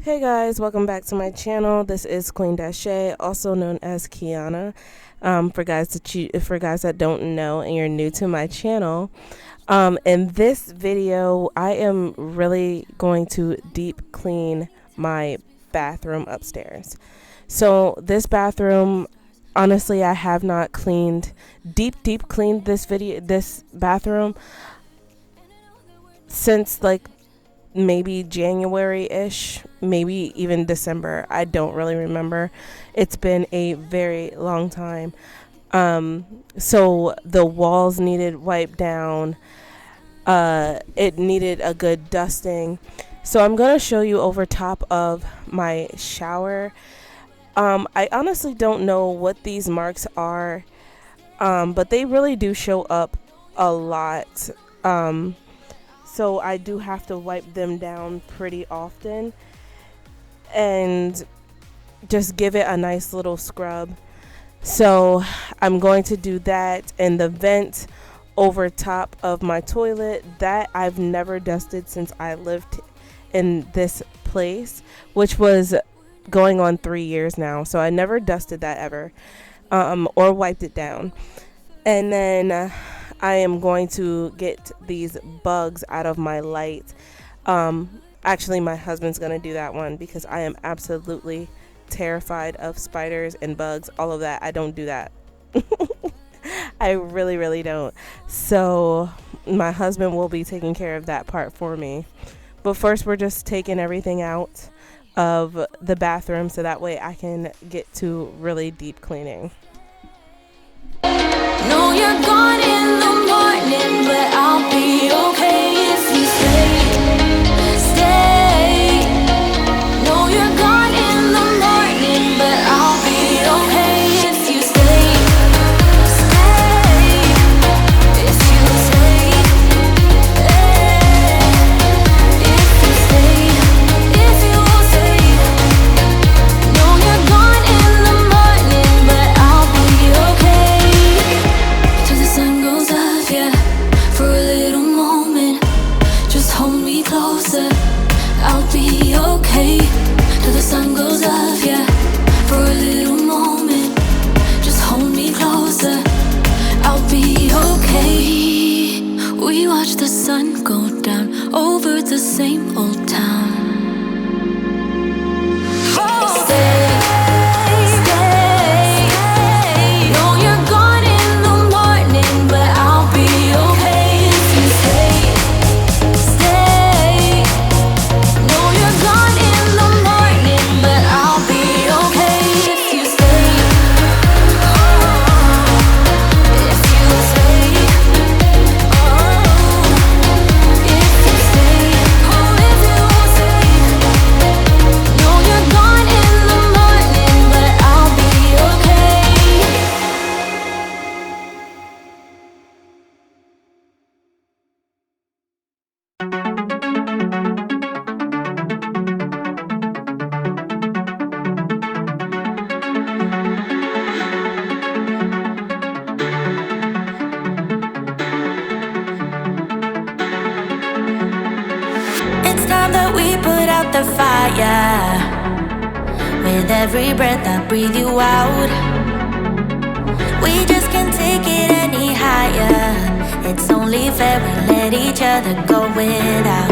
Hey guys, welcome back to my channel. This is Queendashe, also known as Kiana. For guys that don't know and you're new to my channel, in this video I am really going to deep clean my bathroom upstairs. So this bathroom, honestly, I have not deep cleaned this bathroom since like maybe January-ish, maybe even December. I don't really remember. It's been a very long time. So the walls needed wiped down. It needed a good dusting. So I'm going to show you over top of my shower. I honestly don't know what these marks are, but they really do show up a lot. So I do have to wipe them down pretty often and just give it a nice little scrub. So I'm going to do that. And the vent over top of my toilet, that I've never dusted since I lived in this place, which was going on 3 years now. So I never dusted that ever, or wiped it down. And then I am going to get these bugs out of my light. Actually, my husband's going to do that one because I am absolutely terrified of spiders and bugs, all of that. I don't do that. I really don't. So my husband will be taking care of that part for me. But first, we're just taking everything out of the bathroom so that way I can get to really deep cleaning. No, you're gone in the morning, but I'll be okay if you stay. No, you're gone in the morning, but I'll be okay if you stay. If you stay. If you stay. No, you're gone in the morning, but I'll be okay. Till the sun goes up, yeah, for a little moment. Just hold me closer, I'll be okay. Till the sun goes up, yeah, for a little moment. Just hold me closer, I'll be okay. We watch the sun go down over the same old town. The fire with every breath I breathe you out. We just can't take it any higher. It's only fair we let each other go without.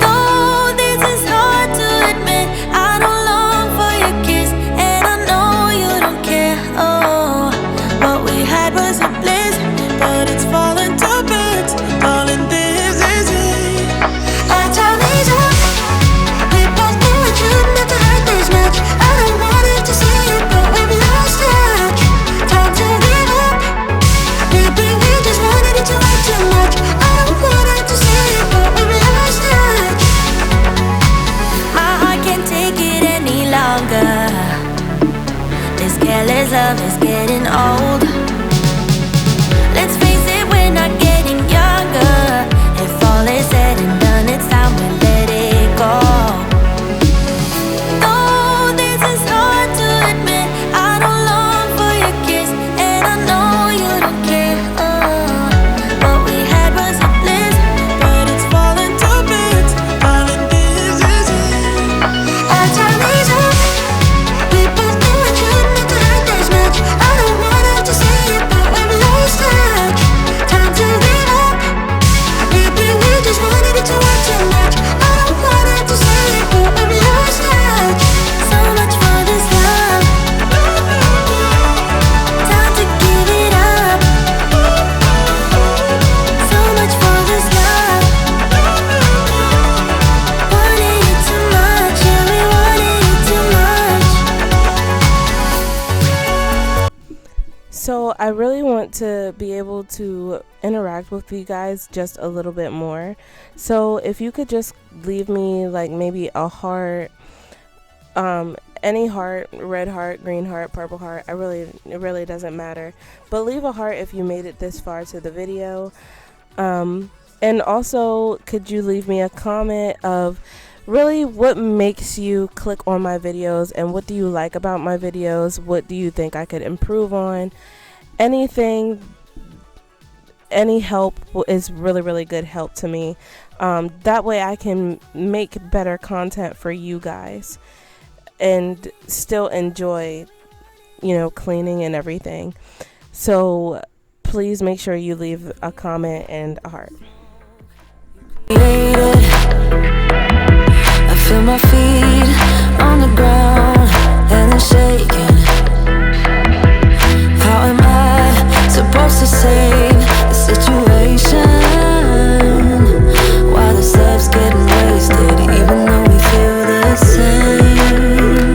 Oh, this is hard to admit. I don't long for your kiss, and I know you don't care. Oh, what we had was a bliss, but it's falling to bits. Darling, this is it. Our time is up. We both knew it shouldn't have to hurt this much. I don't want it to see it, but we've lost touch. Time to give up. Maybe we just wanted it to hurt too much. I don't want it to see it, but we've lost touch. My heart can't take it any longer. This careless love is getting old. want to be able to interact with you guys just a little bit more. So if you could just leave me like maybe a heart, any heart, red heart, green heart, purple heart, it really doesn't matter, but leave a heart if you made it this far to the video. And also, could you leave me a comment of really what makes you click on my videos, and what do you like about my videos? What do you think I could improve on? Anything, any help is really good help to me. That way I can make better content for you guys and still enjoy, cleaning and everything. So please make sure you leave a comment and a heart. I feel my feet on the ground and they're shaking. How am I supposed to save the situation? Why the steps getting wasted even though we feel the same?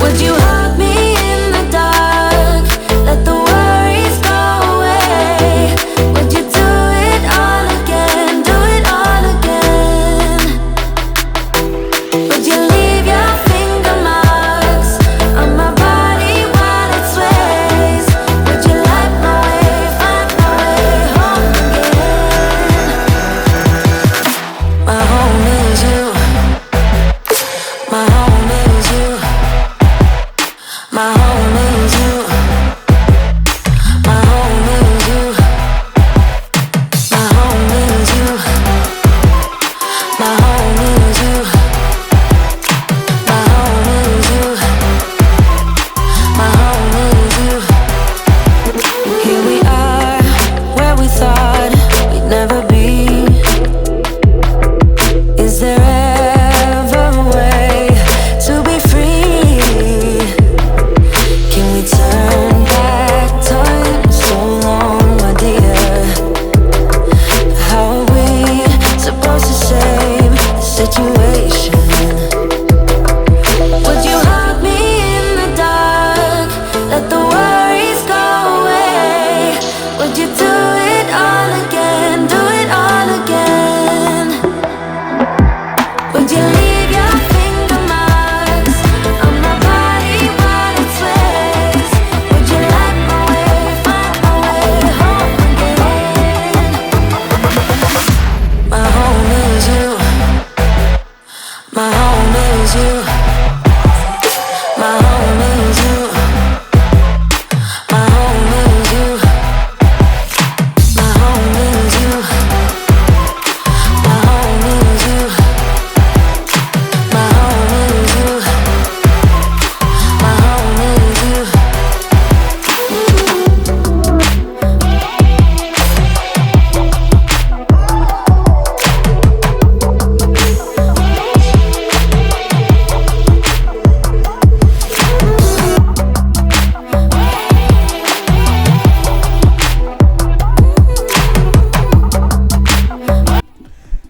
Would you hug me in the dark? Let the worries go away. Would you do it all again? Do it all again? Would you leave your finger marks on my body while it sways? Would you light my way, find my way home again? My home is you. My home is you. My home is you. My home is you. My home is you. My home is you. My home is you. My home is you. Here we are, where we thought we'd never be. Is there ever a way to be free? Can we turn back time so long, my dear? How are we supposed to save the situation? Would you hug me in the dark? Let the worries go away. Would you do it all again? Do it all again? Would you leave your finger marks on my body while it sways? Would you light my way, find my way home again? My home is you. My home is you. My home is you. My home is you. My home is you. My home is you. My home is you. My home is you.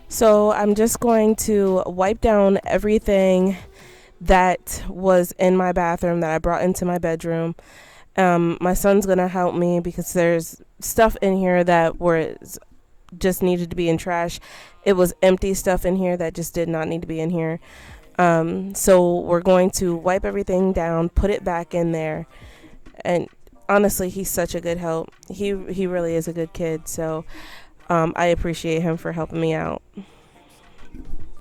So I'm just going to wipe down everything that was in my bathroom that I brought into my bedroom. My son's gonna help me because there's stuff in here that just needed to be in trash. It was empty stuff in here that just did not need to be in here. So we're going to wipe everything down, put it back in there, and honestly, he's such a good help. He really is a good kid. So I appreciate him for helping me out.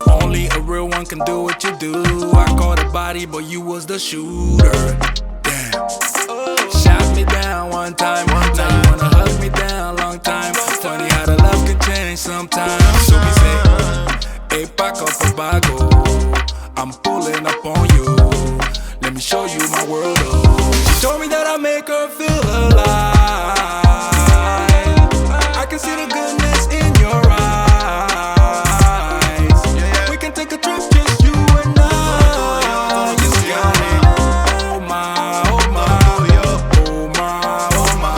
Only a real one can do what you do. I caught a body, but you was the shooter. Damn. Shot me down one time. Now you wanna hug me down long time. Funny how the love can change sometimes. So we say, hey, Paco Papago, I'm pulling up on you. Let me show you my world. She told me that I make her feel alive. I can see the goodness in your eyes. We can take a trip, just you and I. You got it. Oh my, oh my, oh my, oh my,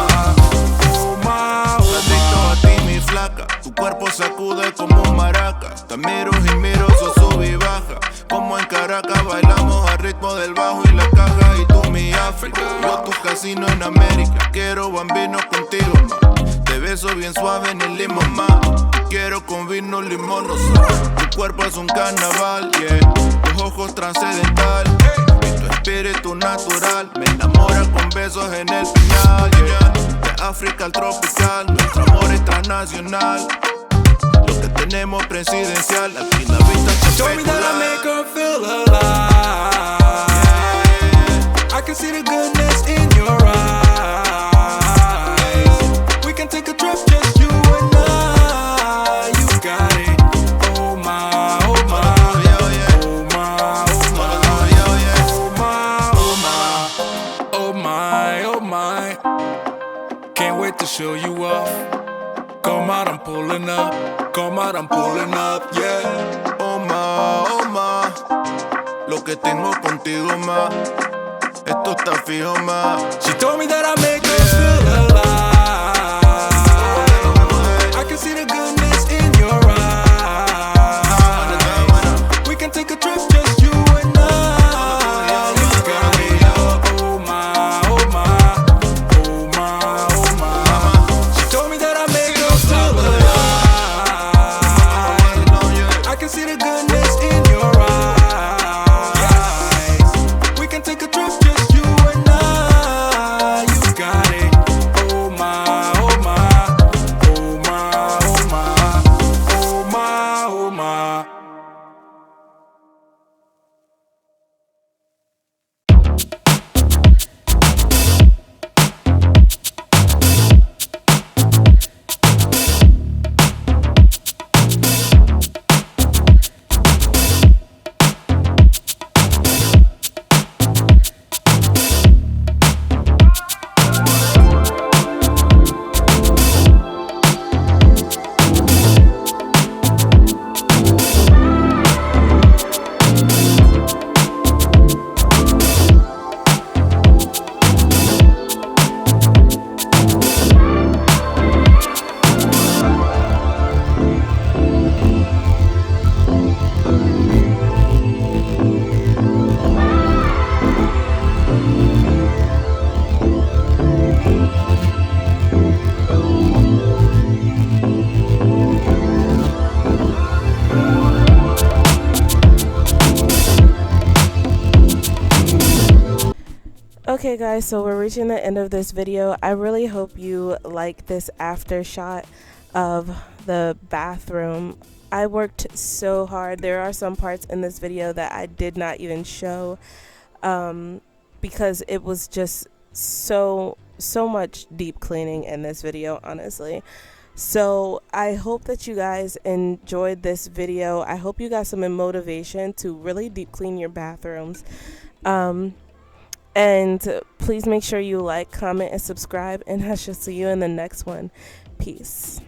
oh my. Adicto a ti, mi flaca. Tu cuerpo sacude como un maraca. Te miro y miro, sos sub y baja. Como en Caracas bailamos al ritmo del bajo y la caja. Y tú mi casino en América. Quiero bambino contigo, ma. Te beso bien suave en el limón, ma. Quiero con vino, limón, no sal. Tu cuerpo es un carnaval, yeah. Tus ojos trascendental, y tu espíritu natural. Me enamora con besos en el final, yeah. De África al tropical, nuestro amor es transnacional. Lo que tenemos presidencial, aquí la vista es Show me that I espectacular. make her feel alive. I can see the goodness in your eyes. We can take a trip, just you and I. You got it. Oh my, oh my. Oh my, oh my. Oh my, oh my. Oh my, oh my. Can't wait to show you off. Come out, I'm pulling up. Come out, I'm pulling up, yeah. Oh ma, lo que tengo contigo, ma. Esto está fijo, ma. She told me that I make her feel alive. I can see the goodness in your eyes. We can take a trip, just you and I. You got me, oh my, oh my. Oh my, oh my. She told me that I make her feel alive. I can see the goodness in your eyes. We can take a trip, just you and I. You got it. Oh my, oh my. Oh my, oh my. Oh my, oh my. Okay guys, so we're reaching the end of this video. I really hope you like this after shot of the bathroom. I worked so hard. There are some parts in this video that I did not even show because it was just so much deep cleaning in this video, honestly. So I hope that you guys enjoyed this video. I hope you got some motivation to really deep clean your bathrooms. And please make sure you like, comment, and subscribe, and I shall see you in the next one. Peace.